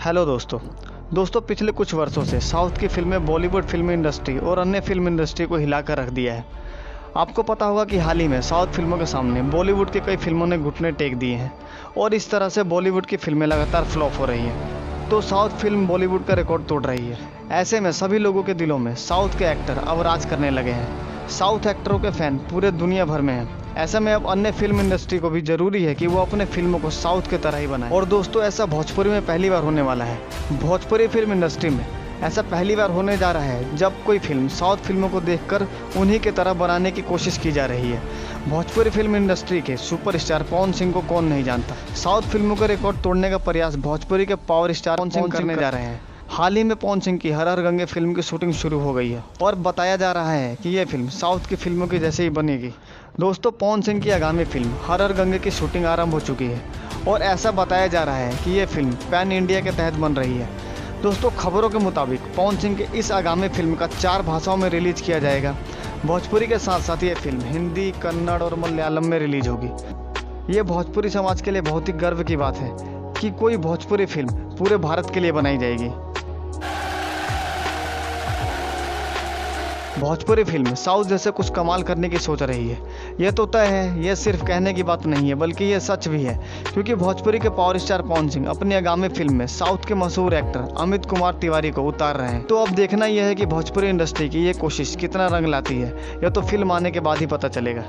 Hello दोस्तों पिछले कुछ वर्षों से साउथ की फिल्में बॉलीवुड फिल्म इंडस्ट्री और अन्य फिल्म इंडस्ट्री को हिलाकर रख दिया है। आपको पता होगा कि हाल ही में साउथ फिल्मों के सामने बॉलीवुड की कई फिल्मों ने घुटने टेक दिए हैं और इस तरह से बॉलीवुड की फिल्में लगातार फ्लॉप हो रही हैं। तो साउथ फिल्म बॉलीवुड का रिकॉर्ड तोड़ रही है। ऐसे में सभी लोगों के दिलों में साउथ के एक्टर अब राज करने लगे हैं। साउथ एक्टरों के फैन पूरे दुनिया भर में हैं। ऐसे में अब अन्य फिल्म इंडस्ट्री को भी जरूरी है कि वो अपने फिल्मों को साउथ की तरह ही बनाए। और दोस्तों ऐसा भोजपुरी में पहली बार होने वाला है। भोजपुरी फिल्म इंडस्ट्री में ऐसा पहली बार होने जा रहा है जब कोई फिल्म साउथ फिल्मों को देखकर उन्हीं की तरह बनाने की कोशिश की जा रही है। भोजपुरी फिल्म इंडस्ट्री के सुपरस्टार पवन सिंह को कौन नहीं जानता। साउथ फिल्मों का रिकॉर्ड तोड़ने का प्रयास भोजपुरी के पावर स्टार पवन सिंह करने जा रहे हैं। हाल ही में पवन सिंह की हर हर गंगे फिल्म की शूटिंग शुरू हो गई है और बताया जा रहा है कि यह फिल्म साउथ की फिल्मों की जैसे ही बनेगी। दोस्तों पवन सिंह की आगामी फिल्म हर हर गंगे की शूटिंग आरंभ हो चुकी है और ऐसा बताया जा रहा है कि यह फिल्म पैन इंडिया के तहत बन रही है। दोस्तों खबरों के मुताबिक पवन सिंह के इस आगामी फिल्म का 4 भाषाओं में रिलीज किया जाएगा। भोजपुरी के साथ साथ ये फिल्म हिंदी, कन्नड़ और मलयालम में रिलीज होगी। ये भोजपुरी समाज के लिए बहुत ही गर्व की बात है कि कोई भोजपुरी फिल्म पूरे भारत के लिए बनाई जाएगी। भोजपुरी फिल्म साउथ जैसे कुछ कमाल करने की सोच रही है। यह तो तय है, यह सिर्फ कहने की बात नहीं है बल्कि यह सच भी है, क्योंकि भोजपुरी के पावर स्टार पवन सिंह अपनी आगामी फिल्म में साउथ के मशहूर एक्टर अमित कुमार तिवारी को उतार रहे हैं। तो अब देखना यह है कि भोजपुरी इंडस्ट्री की ये कोशिश कितना रंग लाती है। यह तो फिल्म आने के बाद ही पता चलेगा।